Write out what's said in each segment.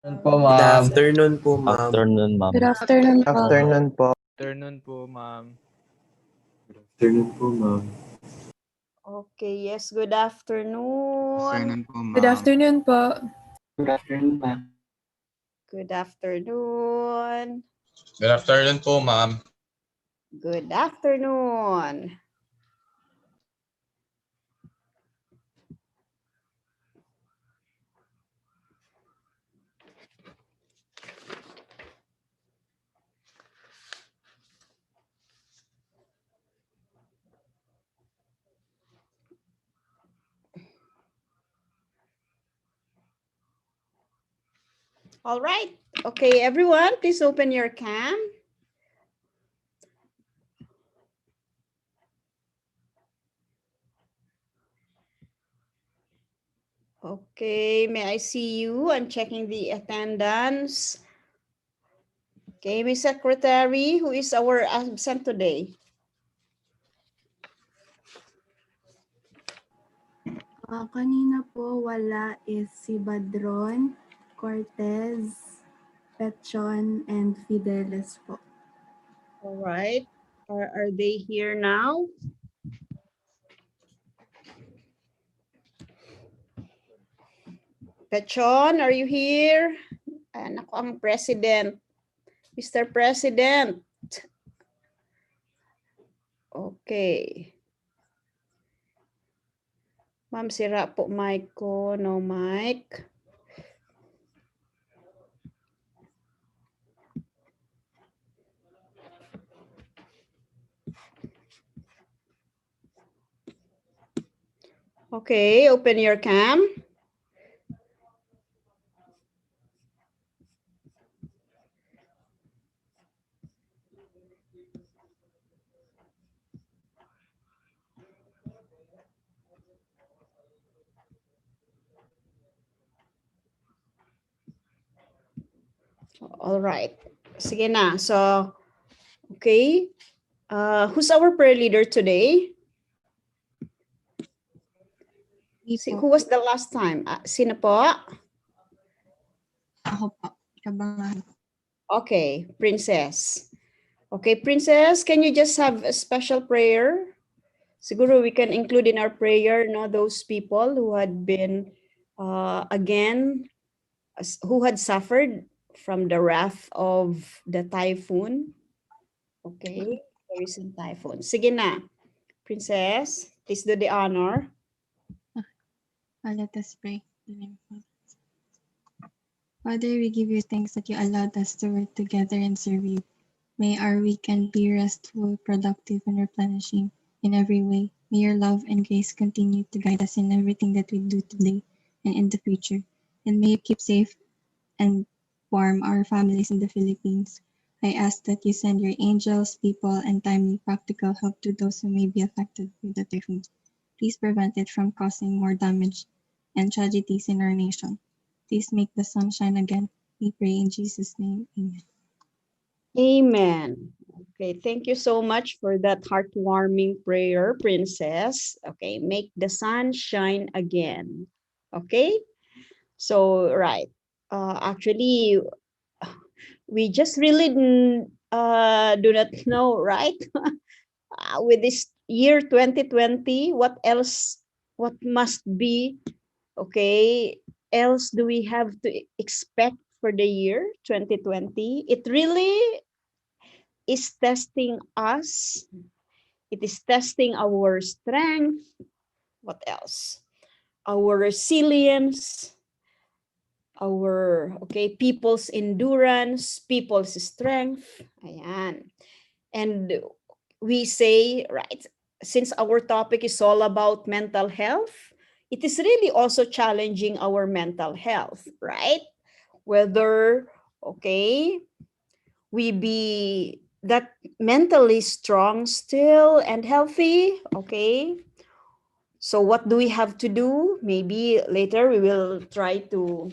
Po, Good ma'am. afternoon po, ma'am. Afternoon, ma'am. Good afternoon po. Afternoon po. Afternoon po, ma'am. Afternoon po, ma'am. Okay, yes, good afternoon. Afternoon po, ma'am. Good afternoon po. Good afternoon, ma'am. Good afternoon. Good afternoon po, ma'am. Good afternoon. All right. Okay, everyone, please open your cam. Okay, may I see you? I'm checking the attendance. Okay, Miss Secretary, who is our absent today? Kanina po wala is si Badron, Cortez, Petron, and Fidelis po. All right. Are they here now? Pechon, are you here? Anak ko ang president. Mr. President. Okay. Ma'am, sira po mic ko. No mic. Okay, open your cam. All right. Sige na. So, okay. Who's our prayer leader today? Who was the last time? Sino po? Ako po, kabangan. Okay, Princess. Okay, Princess, can you just have a special prayer? Siguro we can include in our prayer, no, those people who had been, who had suffered from the wrath of the typhoon. Okay, the recent typhoon. Sige na, Princess, please do the honor. Let us pray. Father, we give you thanks that you allowed us to work together and serve you. May our weekend be restful, productive, and replenishing in every way. May your love and grace continue to guide us in everything that we do today and in the future. And may you keep safe and warm our families in the Philippines. I ask that you send your angels, people, and timely practical help to those who may be affected by the typhoon. Please prevent it from causing more damage and tragedies in our nation. Please make the sun shine again. We pray in Jesus' name. Amen. Amen. Okay, thank you so much for that heartwarming prayer, Princess. Okay, make the sun shine again. Okay, so right. Actually, we just really do not know, right? With this year 2020, what else, what must be, okay, else do we have to expect for the year 2020? It really is testing us. It is testing our strength. What else? Our resilience, our, okay, people's endurance, people's strength. Ayan. And we say, right, since our topic is all about mental health, it is really also challenging our mental health, right? Whether, okay, we be that mentally strong still and healthy, okay? So what do we have to do? Maybe later we will try to,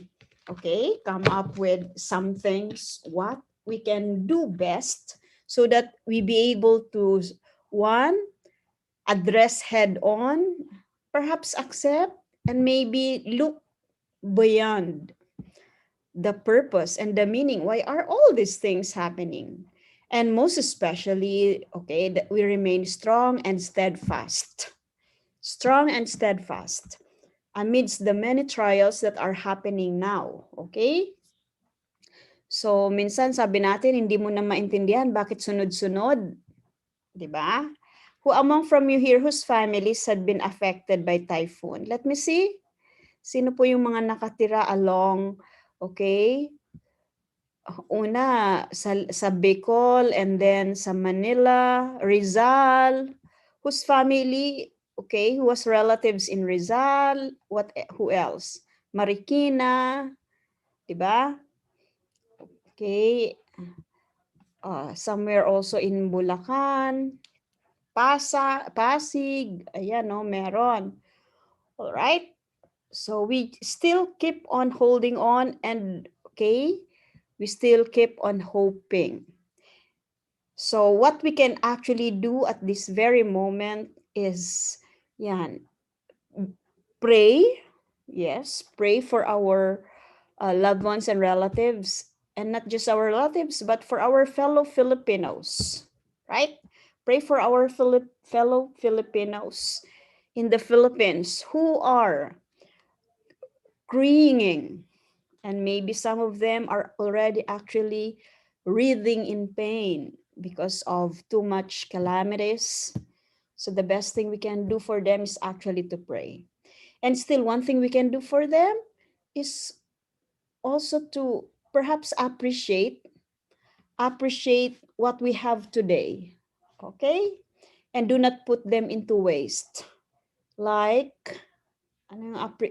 okay, come up with some things, what we can do best so that we be able to, one, address head on, perhaps accept, and maybe look beyond the purpose and the meaning. Why are all these things happening? And most especially, okay, that we remain strong and steadfast. Strong and steadfast amidst the many trials that are happening now. Okay? So, minsan sabi natin, hindi mo na maintindihan bakit sunod-sunod. Di ba? Who among from you here whose families had been affected by typhoon? Let me see. Sino po yung mga nakatira along, okay? Una, sa Bicol and then sa Manila, Rizal, whose family, okay, who was relatives in Rizal, who else? Marikina, di ba? Okay. Somewhere also in Bulacan, Pasig, ayan, no, meron. All right. So we still keep on holding on and, okay, we still keep on hoping. So what we can actually do at this very moment is, yan, pray. Yes, pray for our loved ones and relatives, and not just our relatives, but for our fellow Filipinos, right? Pray for our fellow Filipinos in the Philippines who are crying, and maybe some of them are already actually writhing in pain because of too much calamities. So the best thing we can do for them is actually to pray. And still, one thing we can do for them is also to perhaps appreciate what we have today, okay? And do not put them into waste. Like,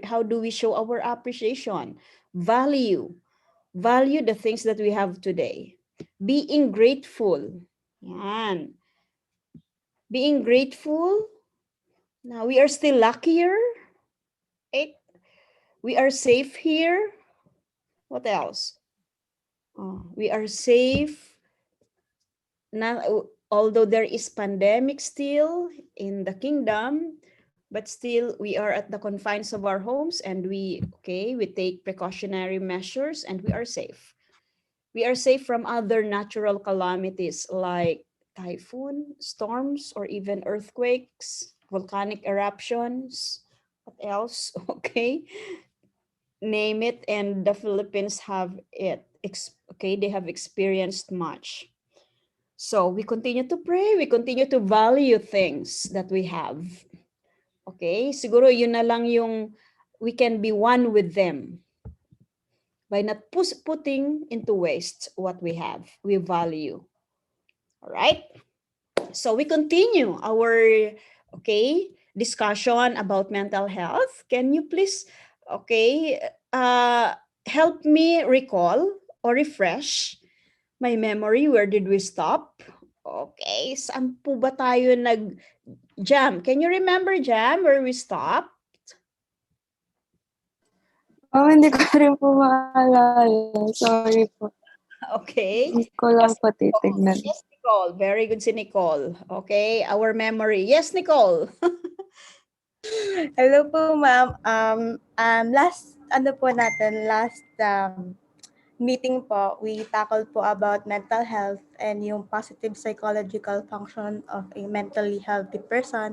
how do we show our appreciation? Value the things that we have today. Being grateful. Yan. Being grateful. Now, we are still luckier. Right? We are safe here. What else? We are safe. Now, although there is pandemic still in the kingdom, but still we are at the confines of our homes, and we take precautionary measures, and we are safe. We are safe from other natural calamities like typhoon, storms, or even earthquakes, volcanic eruptions. What else? Okay. Name it, and the Philippines have it. Okay, they have experienced much. So we continue to pray, we continue to value things that we have. Okay, siguro yun na lang yung we can be one with them by not putting into waste what we have, we value. All right, so we continue our discussion about mental health. Can you please help me recall or refresh my memory? Where did we stop? Okay, saan po ba tayo Jam? Can you remember, Jam, where we stopped? Oh, hindi ko rin po maalala. Sorry po. Okay. Hindi ko lang po titignan. Yes, Nicole. Very good si Nicole. Okay, our memory. Yes, Nicole. Hello po, ma'am. Last meeting po, we tackled po about mental health and yung positive psychological function of a mentally healthy person,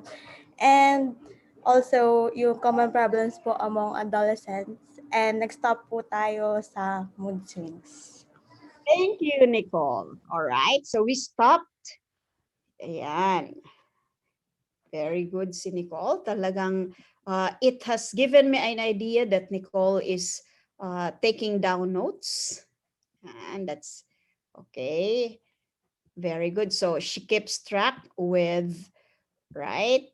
and also yung common problems po among adolescents, and nag-stop po tayo sa mood swings. Thank you, Nicole. All right, so we stopped. Ayan. Very good si Nicole. Talagang it has given me an idea that Nicole is taking down notes. And that's okay. Very good. So she keeps track with, right,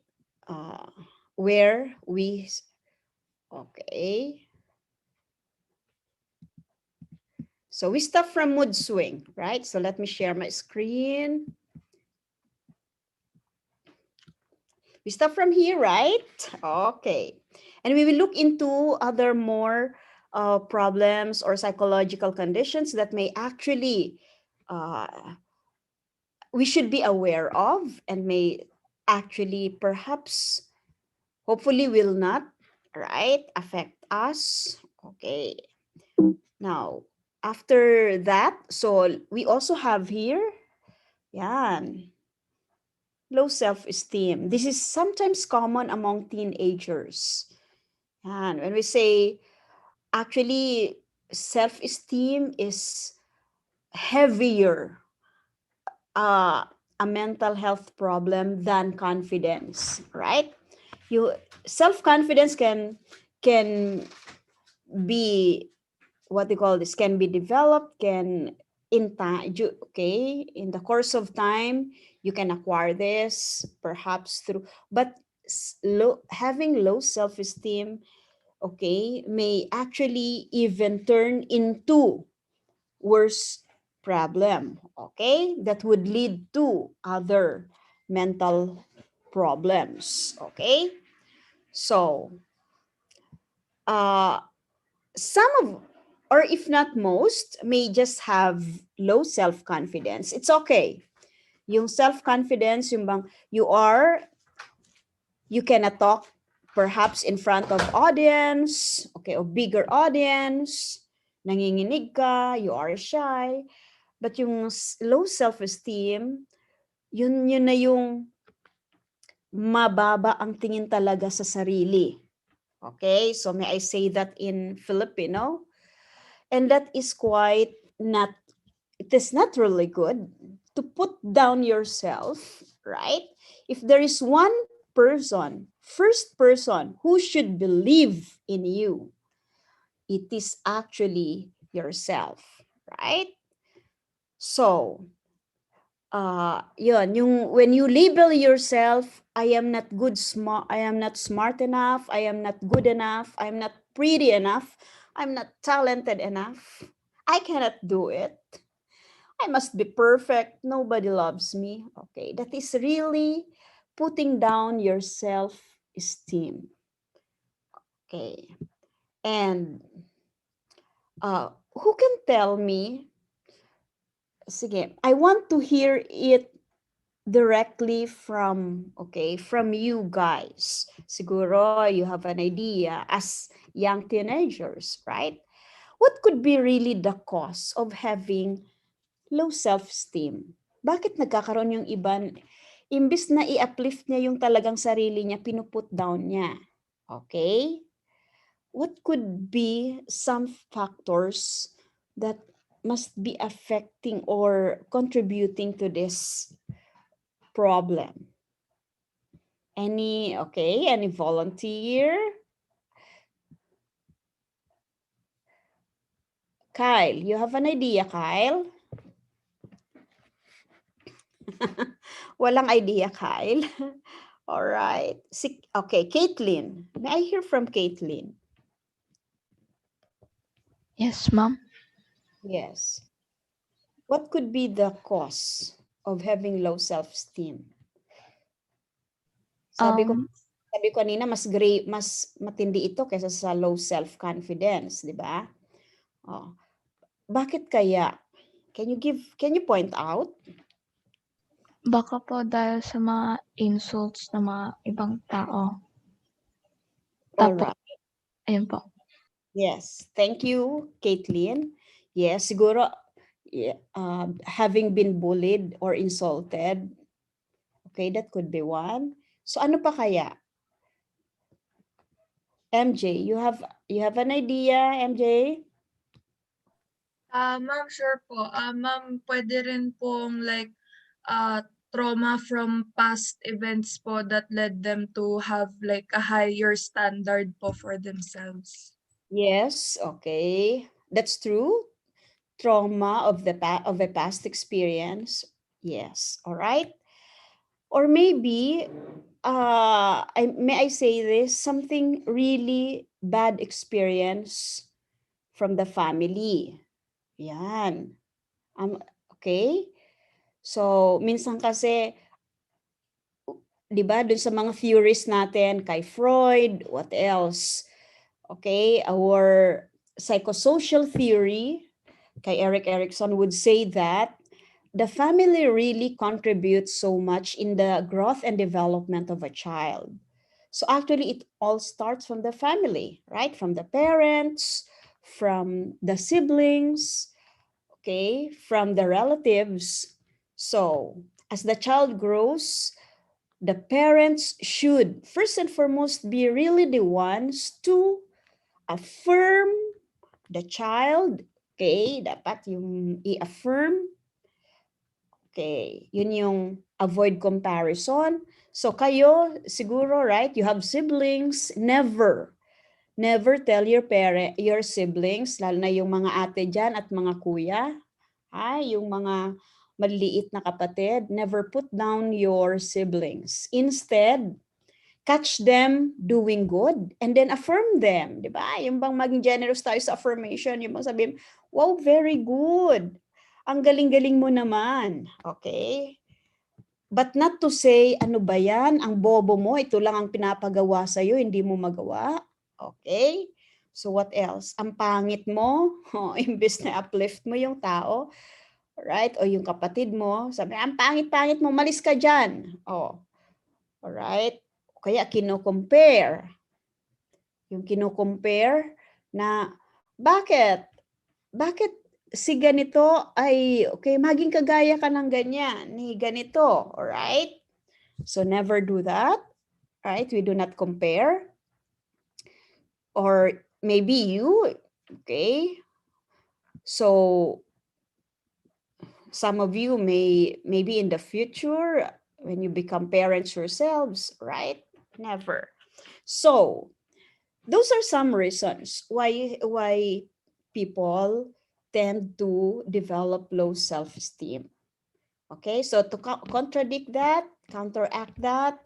where we, okay. So we start from mood swing, right? So let me share my screen. We start from here, right? Okay. And we will look into other more problems or psychological conditions that may actually, we should be aware of, and may actually perhaps, hopefully will not, right, affect us. Okay. Now, after that, so we also have here, yan, low self-esteem. This is sometimes common among teenagers. Yan, when we say, actually, self-esteem is heavier a mental health problem than confidence, right? You self-confidence can be, what they call this, can be developed, can in time, okay, in the course of time you can acquire this perhaps through, but having low self-esteem, okay, may actually even turn into worse problem, okay, that would lead to other mental problems, okay. So some of, or if not most, may just have low self-confidence. It's okay. Yung self-confidence, yung bang you cannot talk perhaps in front of audience, okay, or bigger audience, nanginginig ka, you are shy. But yung low self-esteem, yun na yung mababa ang tingin talaga sa sarili. Okay, so may I say that in Filipino? And that is quite not, it is not really good to put down yourself, right? If there is one person, first person who should believe in you, it is actually yourself, right? So, yun, yung when you label yourself, I am not I am not smart enough, I am not good enough, I'm not pretty enough, I'm not talented enough, I cannot do it, I must be perfect, nobody loves me. Okay, that is really putting down your self-esteem. Okay, and who can tell me, sige, I want to hear it directly from, okay, from you guys. Siguro you have an idea as young teenagers, right? What could be really the cause of having low self-esteem? Bakit nagkakaroon yung iba, imbis na i-uplift niya yung talagang sarili niya, pinuput down niya? Okay? What could be some factors that must be affecting or contributing to this problem? Any volunteer? Kyle, you have an idea, Kyle? Walang idea, Kyle. All right. Okay, Caitlin. May I hear from Caitlin? Yes, ma'am. Yes. What could be the cause of having low self-esteem? Sabi ko kanina, mas matindi ito kaysa sa low self-confidence, di ba? Oh. Bakit kaya? Can you point out? Baka po dahil sa mga insults ng mga ibang tao. All Tapos, right. ayun po. Yes, thank you, Caitlin. Yes, siguro having been bullied or insulted, okay, that could be one. So ano pa kaya? MJ, you have an idea, MJ? Ma'am, sure po. Ma'am, pwede rin pong like trauma from past events po that led them to have like a higher standard po for themselves. Yes, okay. That's true. Trauma of a past experience. Yes, all right. Or maybe may I say this, something really bad experience from the family. Yan. Okay? So, minsan kasi, di ba, dun sa mga theories natin, kay Freud, what else? Okay, our psychosocial theory, kay Erik Erikson would say that the family really contributes so much in the growth and development of a child. So actually, it all starts from the family, right? From the parents, from the siblings, okay, from the relatives. So as the child grows, the parents should first and foremost be really the ones to affirm the child. Okay, dapat yung i-affirm. Okay, yun yung avoid comparison. So kayo, siguro, right, you have siblings, never tell your siblings, lalo na yung mga ate dyan at mga kuya, yung mga maliliit na kapatid, never put down your siblings. Instead, catch them doing good and then affirm them, di ba? Yung bang maging generous tayo sa affirmation, yung bang sabihin, wow, very good. Ang galing-galing mo naman. Okay? But not to say, ano ba yan? Ang bobo mo, ito lang ang pinapagawa sa'yo, hindi mo magawa. Okay? So what else? Ang pangit mo, imbes na uplift mo yung tao, right? O yung kapatid mo, sabi, ang pangit-pangit mo, malis ka dyan. Oh. Alright? Kaya kino-compare. Yung kino-compare na, bakit si ganito ay, okay, maging kagaya ka ng ganyan, ni ganito, alright? So never do that, right? We do not compare. Or maybe you, okay? So some of you maybe in the future, when you become parents yourselves, right? Never. So those are some reasons why people tend to develop low self-esteem. Okay, so to contradict that, counteract that,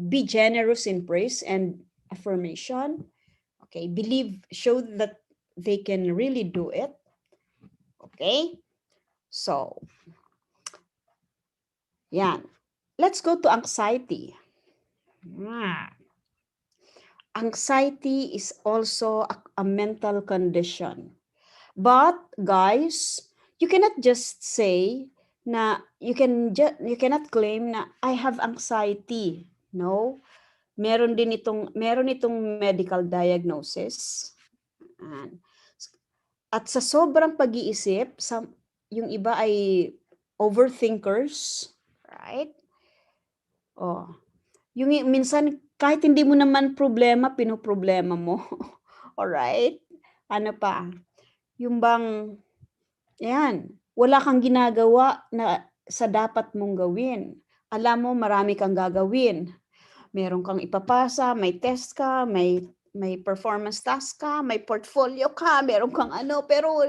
be generous in praise and affirmation. Okay, show that they can really do it. Okay, so yeah, let's go to anxiety. Anxiety is also a mental condition. But guys, you cannot just say na you cannot claim na I have anxiety. No. Meron itong medical diagnosis. At sa sobrang pag-iisip, yung iba ay overthinkers, right? Oh. Yung minsan kahit hindi mo naman problema, pinoproblema mo. Alright? Ano pa? Yung bang, yan, wala kang ginagawa na sa dapat mong gawin. Alam mo, marami kang gagawin. Meron kang ipapasa, may test ka, may performance task ka, may portfolio ka, meron kang ano, pero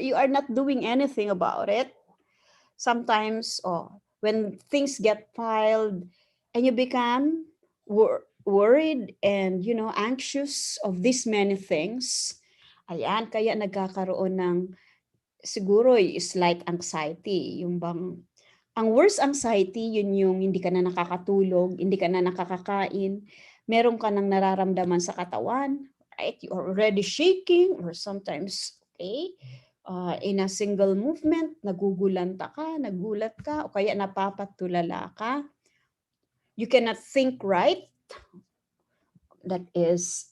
you are not doing anything about it. Sometimes, when things get piled and you become worried and, anxious of these many things, ayan, kaya nagkakaroon ng siguro slight anxiety. Yung bang, ang worst anxiety, yun yung hindi ka na nakakatulog, hindi ka na nakakakain, meron ka nang nararamdaman sa katawan, right? You are already shaking or sometimes, okay, in a single movement, nagugulat ka, o kaya napapatulala ka. You cannot think right. That is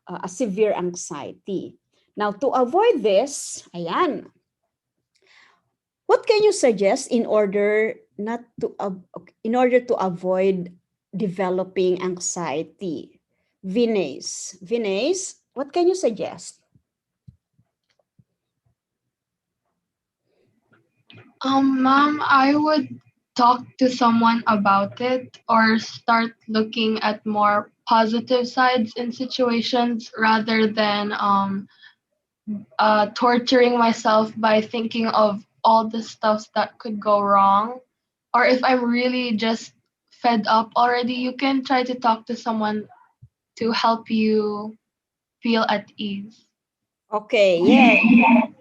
a severe anxiety. Now, to avoid this, ayan, what can you suggest in order to avoid developing anxiety? Vinay, what can you suggest? Ma'am, I would talk to someone about it or start looking at more positive sides in situations rather than torturing myself by thinking of all the stuff that could go wrong. Or if I'm really just fed up already, you can try to talk to someone to help you feel at ease. Okay, yeah.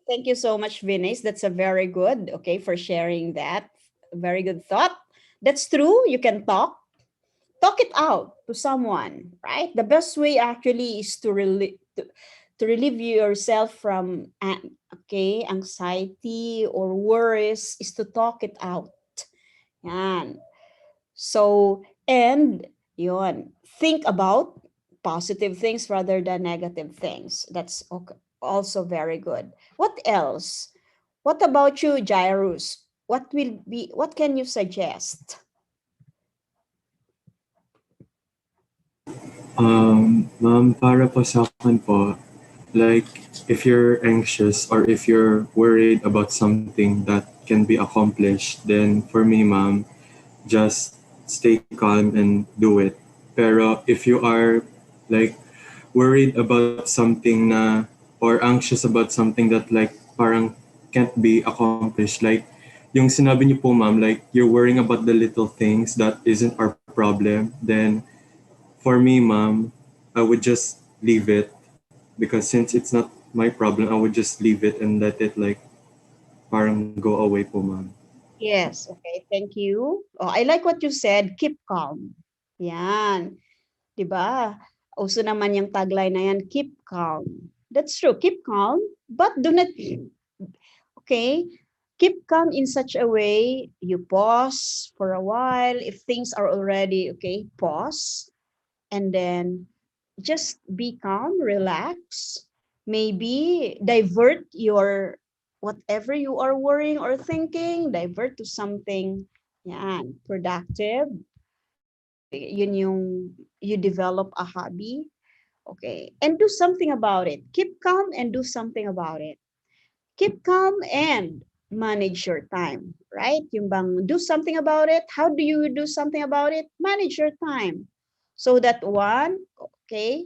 Thank you so much, Vinay. That's a very good, okay, for sharing that. Very good thought. That's true. You can talk it out to someone, right? The best way actually is to relieve yourself from anxiety or worries is to talk it out. Yan. So, and yun, think about positive things rather than negative things. That's also very good. What else? What about you, Jairus? What can you suggest? Ma'am, para po sa akin po, like, if you're anxious or if you're worried about something that can be accomplished, then for me, ma'am, just stay calm and do it. Pero if you are like worried about something na or anxious about something that like parang can't be accomplished, like yung sinabi niyo po ma'am, like you're worrying about the little things that isn't our problem, then for me ma'am, I would just leave it because since it's not my problem, I would just leave it and let it like parang go away po ma'am. Yes, okay, thank you. Oh, I like what you said, keep calm. Yan. 'Di ba? Uso naman yung tagline na yan, keep calm. That's true, keep calm, but do not, okay, keep calm in such a way, you pause for a while. If things are already, okay, pause, and then just be calm, relax, maybe divert your whatever you are worrying or thinking, divert to something yan, productive. Yun yung you develop a hobby, okay, and do something about it. Keep calm and do something about it. Keep calm and manage your time, right? Yung bang do something about it. How do you do something about it? Manage your time. So that one, okay,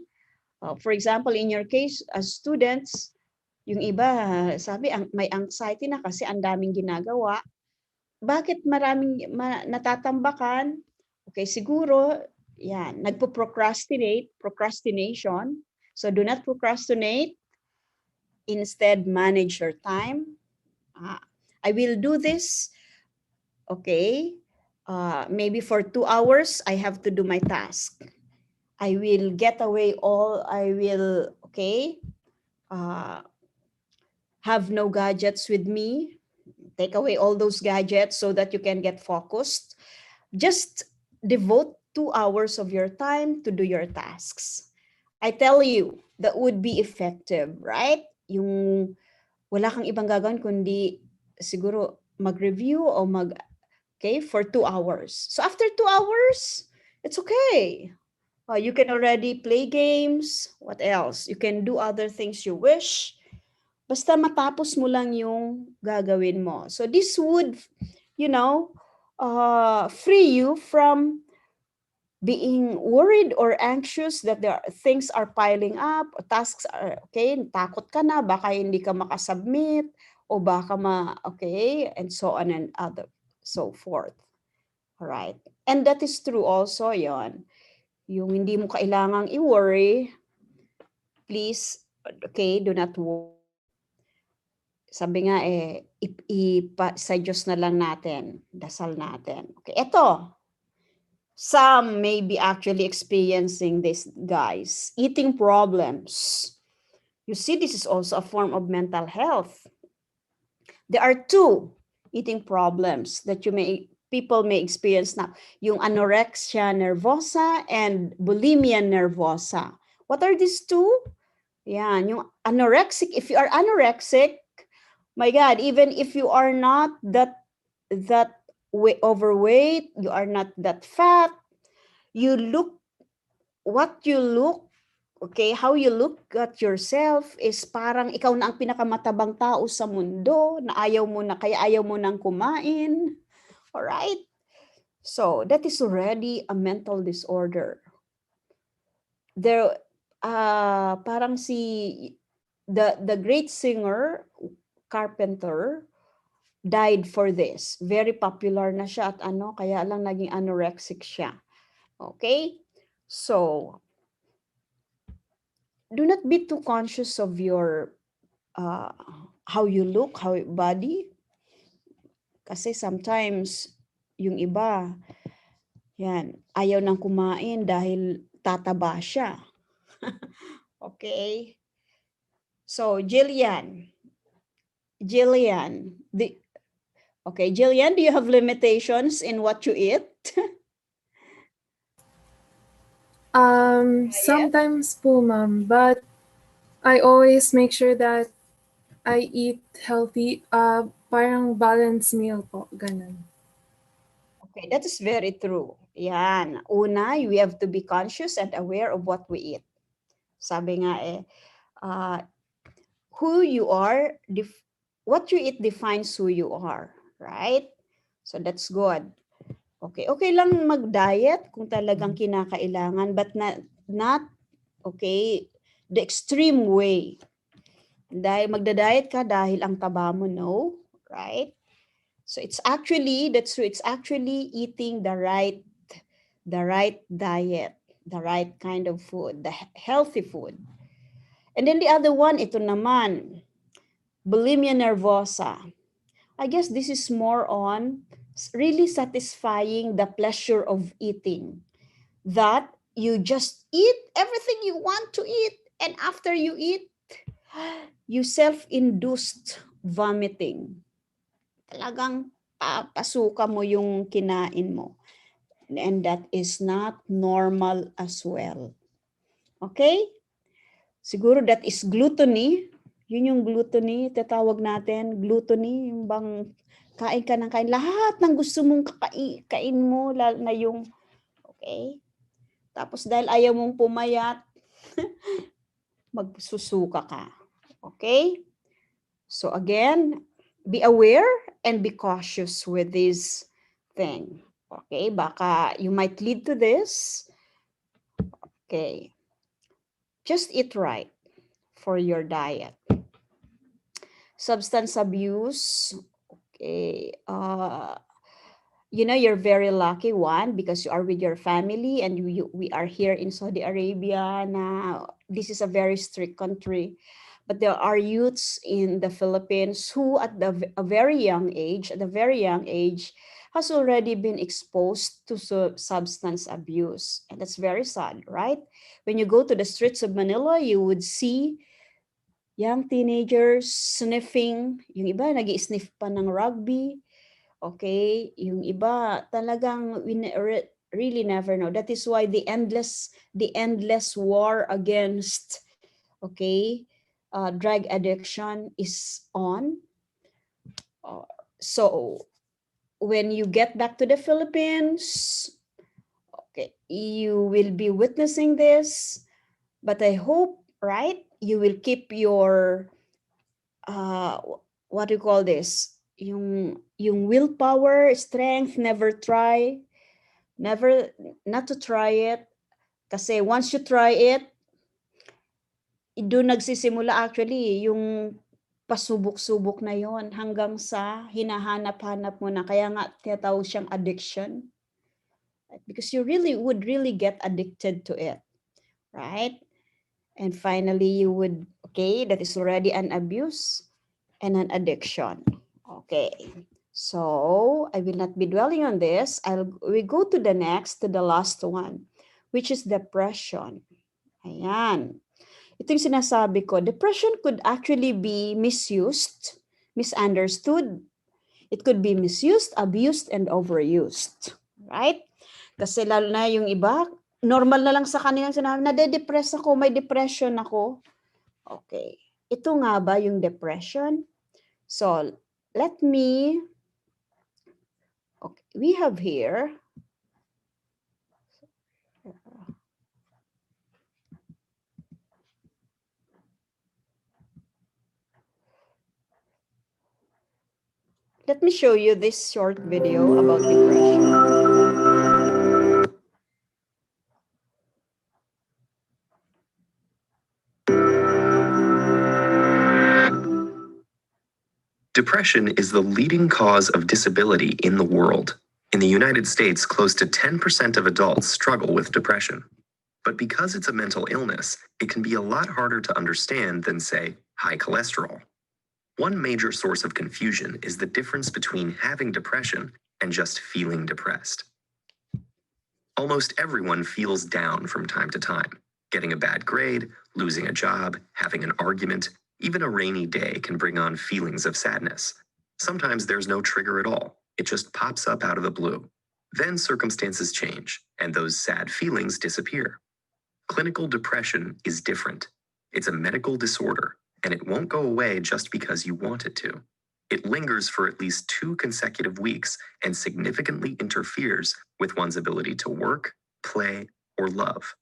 for example, in your case, as students, yung iba, sabi, may anxiety na kasi ang daming ginagawa. Bakit maraming natatambakan? Okay, siguro, yan, procrastination. So do not procrastinate. Instead, manage your time. I will do this, okay, maybe for 2 hours, I have to do my task. I will get away okay, have no gadgets with me. Take away all those gadgets so that you can get focused. Just devote 2 hours of your time to do your tasks. I tell you, that would be effective, right? Yung wala kang ibang gagawin kundi siguro mag-review o okay, for 2 hours. So after 2 hours, it's okay. You can already play games. What else? You can do other things you wish. Basta matapos mo lang yung gagawin mo. So this would, you know, free you from being worried or anxious that things are piling up, tasks are, okay, takot ka na, baka hindi ka makasubmit, o baka okay, and so on and so forth. All right. And that is true also, yon. Yung hindi mo kailangang i-worry, please, okay, do not worry. Sabi nga sa Diyos na lang natin, dasal natin. Okay, eto. Some may be actually experiencing this, guys. Eating problems. You see, this is also a form of mental health. There are 2 eating problems that people may experience now. Yung anorexia nervosa and bulimia nervosa. What are these 2? Yan, yung anorexic. If you are anorexic, my God, even if you are not that overweight, you are not that fat, what you look, okay, how you look at yourself is parang ikaw na ang pinakamatabang tao sa mundo, na ayaw mo nang kumain. All right? So that is already a mental disorder. There, parang the great singer, Carpenter, died for this. Very popular na siya at kaya lang naging anorexic siya. Okay? So, do not be too conscious of your how you look, how your body. Kasi sometimes yung iba, yan, ayaw nang kumain dahil tataba siya. Okay? So, Jillian, okay, Jillian, do you have limitations in what you eat? Sometimes po, ma'am, but I always make sure that I eat healthy, parang balanced meal po, ganun. Okay, that is very true. Yan. Una, we have to be conscious and aware of what we eat. Sabi nga who you are, what you eat defines who you are, right? So that's good. Okay, okay lang mag-diet kung talagang kinakailangan, but not okay, the extreme way. Dahil magda-diet ka dahil ang taba mo, no, right? So it's actually, that's true, it's actually eating the right diet, the right kind of food, the healthy food. And then the other one, ito naman, bulimia nervosa. I guess this is more on really satisfying the pleasure of eating. That you just eat everything you want to eat, and after you eat, you self-induced vomiting. Talagang papasuka mo yung kinain mo. And that is not normal as well. Okay? Siguro that is gluttony. Yun yung gluttony, tatawag natin, gluttony, yung bang kain ka ng kain. Lahat ng gusto mong kain mo, lalo na yung, okay? Tapos dahil ayaw mong pumayat, magsusuka ka. Okay? So again, be aware and be cautious with this thing. Okay? Baka you might lead to this. Okay. Just eat right for your diet. Substance abuse. Okay. You know, you're very lucky, one, because you are with your family, and we are here in Saudi Arabia. Now, this is a very strict country. But there are youths in the Philippines who at a very young age, has already been exposed to substance abuse. And that's very sad, right? When you go to the streets of Manila, you would see young teenagers sniffing. Yung iba, nag-i-sniff pa ng rugby. Okay? Yung iba, talagang we really never know. That is why the endless war against, okay, drug addiction is on. So when you get back to the Philippines, okay, you will be witnessing this, but I hope, right, you will keep your what do you call this, yung willpower, strength, not to try it, kasi once you try it, doon nagsisimula actually yung pasubok-subok na yon hanggang sa hinahanap-hanap mo na. Kaya nga tinatawag siyang addiction. Because you would really get addicted to it. Right? And finally, you would, okay, that is already an abuse and an addiction. Okay. So, I will not be dwelling on this. We go to the last one, which is depression. Ayan. Ito yung sinasabi ko, depression could actually be misused, misunderstood. It could be misused, abused, and overused. Right? Kasi lalo na yung iba, normal na lang sa kanilang sinabi, nade-depress ako, may depression ako. Okay. Ito nga ba yung depression? So, let me, okay, we have here, let me show you this short video about depression. Depression is the leading cause of disability in the world. In the United States, close to 10% of adults struggle with depression. But because it's a mental illness, it can be a lot harder to understand than, say, high cholesterol. One major source of confusion is the difference between having depression and just feeling depressed. Almost everyone feels down from time to time. Getting a bad grade, losing a job, having an argument, even a rainy day can bring on feelings of sadness. Sometimes there's no trigger at all. It just pops up out of the blue. Then circumstances change, and those sad feelings disappear. Clinical depression is different. It's a medical disorder, and it won't go away just because you want it to. It lingers for at least 2 consecutive weeks and significantly interferes with one's ability to work, play, or love.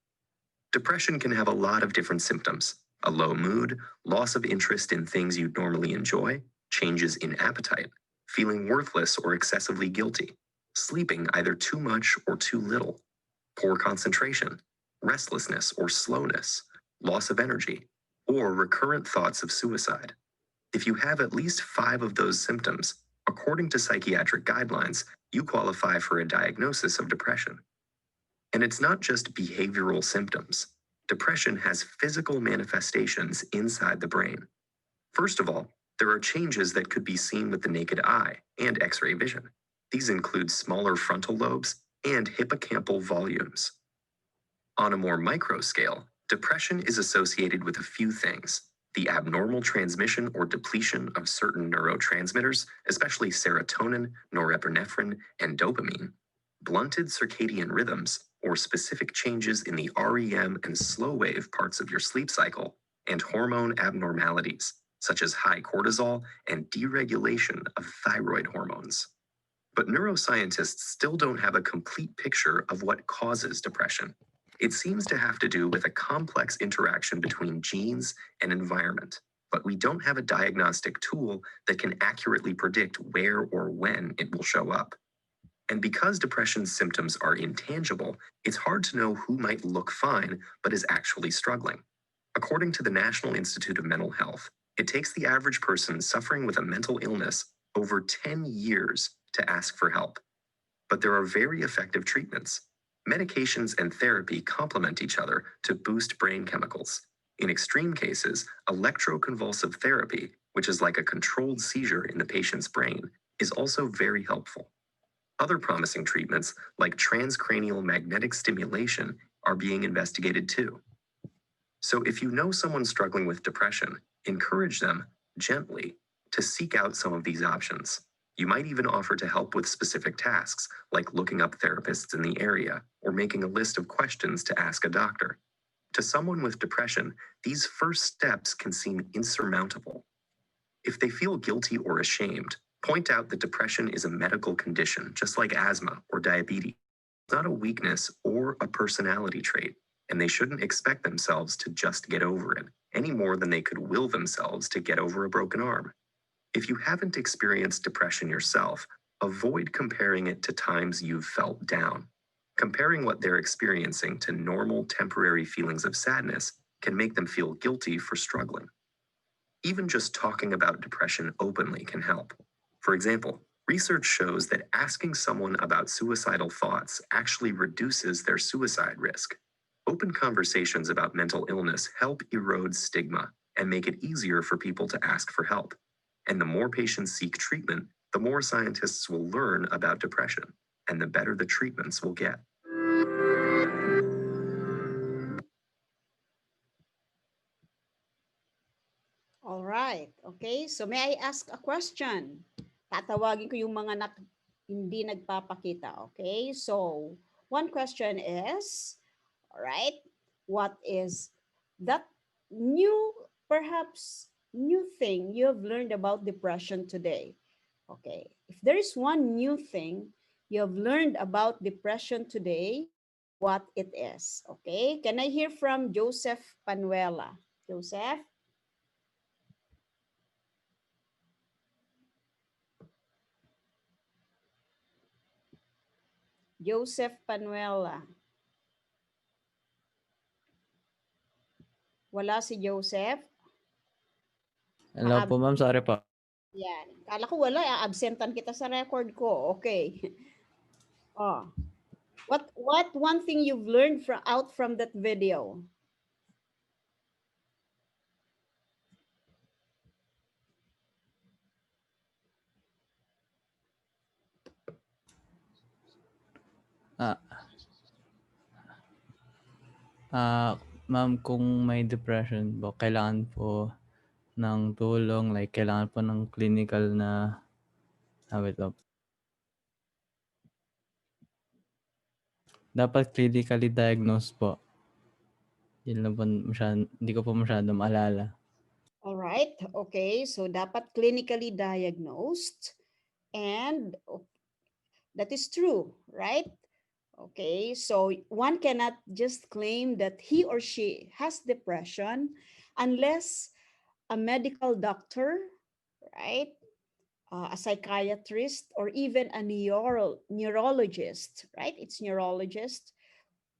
Depression can have a lot of different symptoms: a low mood, loss of interest in things you'd normally enjoy, changes in appetite, feeling worthless or excessively guilty, sleeping either too much or too little, poor concentration, restlessness or slowness, loss of energy, or recurrent thoughts of suicide. If you have at least 5 of those symptoms, according to psychiatric guidelines, you qualify for a diagnosis of depression. And it's not just behavioral symptoms. Depression has physical manifestations inside the brain. First of all, there are changes that could be seen with the naked eye and X-ray vision. These include smaller frontal lobes and hippocampal volumes. On a more micro scale, depression is associated with a few things: the abnormal transmission or depletion of certain neurotransmitters, especially serotonin, norepinephrine, and dopamine, blunted circadian rhythms, or specific changes in the REM and slow wave parts of your sleep cycle, and hormone abnormalities, such as high cortisol and deregulation of thyroid hormones. But neuroscientists still don't have a complete picture of what causes depression. It seems to have to do with a complex interaction between genes and environment, but we don't have a diagnostic tool that can accurately predict where or when it will show up. And because depression symptoms are intangible, it's hard to know who might look fine but is actually struggling. According to the National Institute of Mental Health, it takes the average person suffering with a mental illness over 10 years to ask for help. But there are very effective treatments. Medications and therapy complement each other to boost brain chemicals. In extreme cases, electroconvulsive therapy, which is like a controlled seizure in the patient's brain, is also very helpful. Other promising treatments, like transcranial magnetic stimulation, are being investigated too. So if you know someone struggling with depression, encourage them, gently, to seek out some of these options. You might even offer to help with specific tasks, like looking up therapists in the area or making a list of questions to ask a doctor. To someone with depression, these first steps can seem insurmountable. If they feel guilty or ashamed, point out that depression is a medical condition, just like asthma or diabetes. It's not a weakness or a personality trait, and they shouldn't expect themselves to just get over it, any more than they could will themselves to get over a broken arm. If you haven't experienced depression yourself, avoid comparing it to times you've felt down. Comparing what they're experiencing to normal temporary feelings of sadness can make them feel guilty for struggling. Even just talking about depression openly can help. For example, research shows that asking someone about suicidal thoughts actually reduces their suicide risk. Open conversations about mental illness help erode stigma and make it easier for people to ask for help. And the more patients seek treatment, the more scientists will learn about depression, and the better the treatments will get. All right. Okay. So may I ask a question? Tatawagin ko yung mga hindi nagpapakita. Okay. So one question is, all right, what is that perhaps new thing you have learned about depression today? Okay. If there is one new thing you have learned about depression today, what it is? Okay. Can I hear from Joseph Panuela? Joseph? Joseph Panuela. Wala si Joseph. Hello po, ma'am. Sorry po. Yan. Kala ko wala. Absentan kita sa record ko. Okay. Oh. What one thing you've learned out from that video? Ma'am, kung may depression po, kailangan po ng tulong, like kailangan po ng clinical na dapat clinically diagnosed po. Yun lang po hindi ko po masyado maalala. All right. Okay. So dapat clinically diagnosed, and that is true, right? Okay. So one cannot just claim that he or she has depression unless a medical doctor, right? A psychiatrist, or even a neurologist, right? It's neurologist.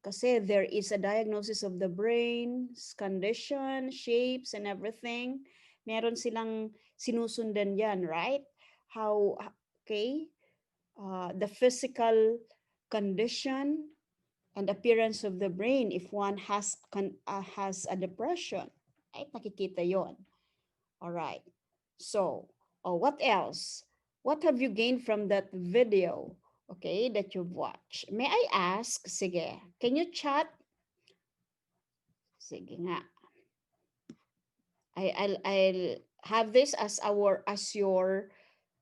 Kasi there is a diagnosis of the brain's condition, shapes, and everything. Meron silang sinusundan yan, right? How, okay, the physical condition and appearance of the brain if one has a depression, right? Nakikita yon. All right. So, what else? What have you gained from that video? Okay, that you've watched. May I ask, sige, can you chat? Sige nga. I'll have this as your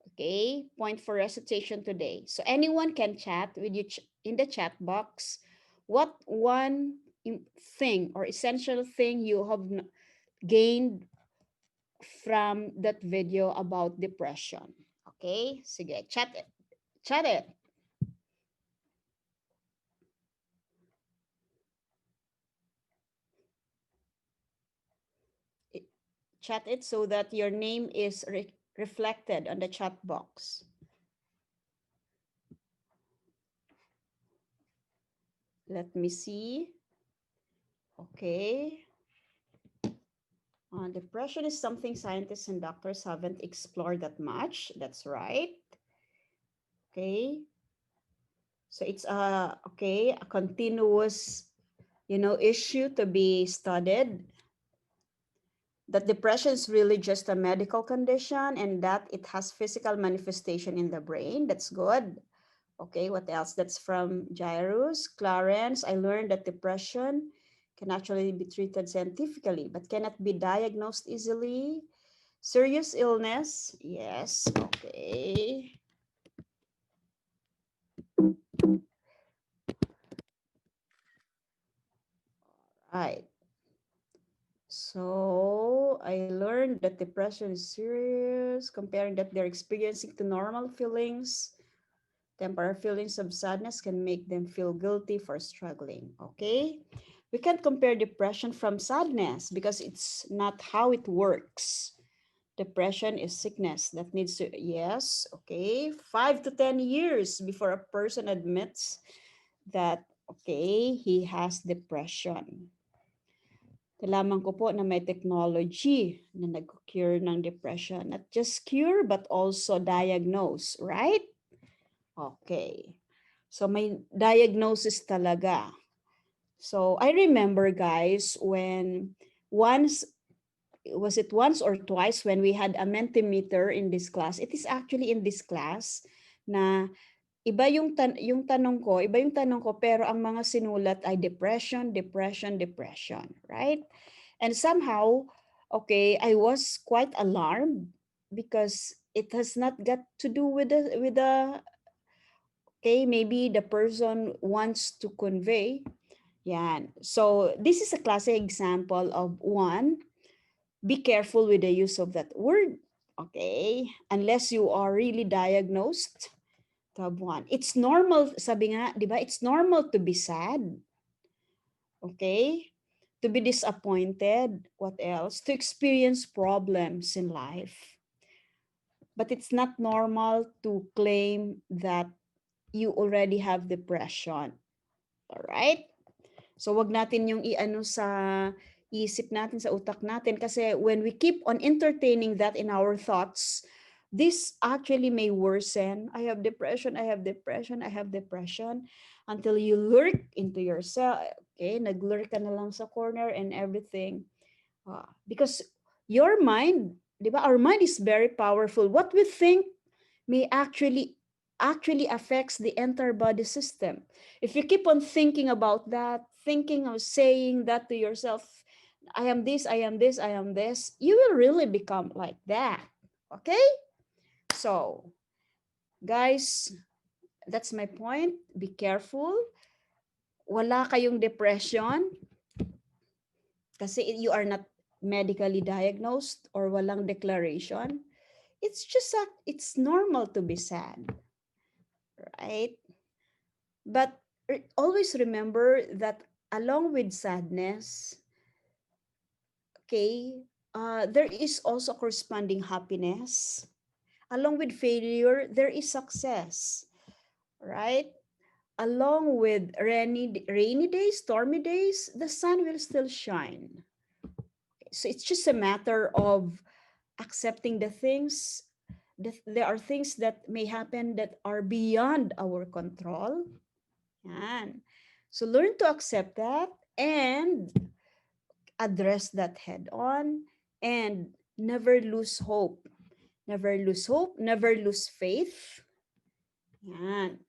okay point for recitation today. So anyone can chat with you in the chat box. What one thing or essential thing you have gained from that video about depression? Okay, sige, chat it. Chat it. Chat it so that your name is reflected on the chat box. Let me see. Okay. Depression is something scientists and doctors haven't explored that much. That's right. Okay. So it's a continuous, issue to be studied. That depression is really just a medical condition and that it has physical manifestation in the brain. That's good. Okay, what else? That's from Jairus. Clarence, I learned that depression can actually be treated scientifically, but cannot be diagnosed easily. Serious illness, yes, okay. All right. So I learned that depression is serious, comparing that they're experiencing to normal feelings. Temporary feelings of sadness can make them feel guilty for struggling, okay? We can't compare depression from sadness because it's not how it works. Depression is sickness that needs to, yes, okay, 5 to 10 years before a person admits that, okay, he has depression. Nalaman ko po na may technology na nag-cure ng depression. Not just cure, but also diagnose, right? Okay. So may diagnosis talaga. So I remember, guys, when once or twice when we had a Mentimeter in this class, it is actually in this class na iba yung tanong ko, pero ang mga sinulat ay depression, right? And somehow, okay, I was quite alarmed because it has not got to do with the okay, maybe the person wants to convey. Yan. So this is a classic example of one, be careful with the use of that word, okay? Unless you are really diagnosed. Tab one. It's normal, sabi nga, di ba? It's normal to be sad. Okay? To be disappointed. What else? To experience problems in life. But it's not normal to claim that you already have depression. All right? So wag natin yung iano sa isip natin, sa utak natin, kasi when we keep on entertaining that in our thoughts, this actually may worsen. I have depression, until you lurk into yourself. Okay, nag-lurk ka na lang sa corner and everything. Because your mind, di ba? Our mind is very powerful. What we think may actually affects the entire body system. If you keep on thinking about that, thinking of saying that to yourself, I am this, you will really become like that. Okay? So, guys, that's my point. Be careful. Wala kayong depression. kasi you are not medically diagnosed or walang declaration, it's just it's normal to be sad, right? But always remember that along with sadness, okay, there is also corresponding happiness. Along with failure, there is success, right? Along with rainy days, stormy days, the sun will still shine. So it's just a matter of accepting the things that there are things that may happen that are beyond our control. Yan. So learn to accept that and address that head on, and never lose hope. Never lose hope, never lose faith. Yan.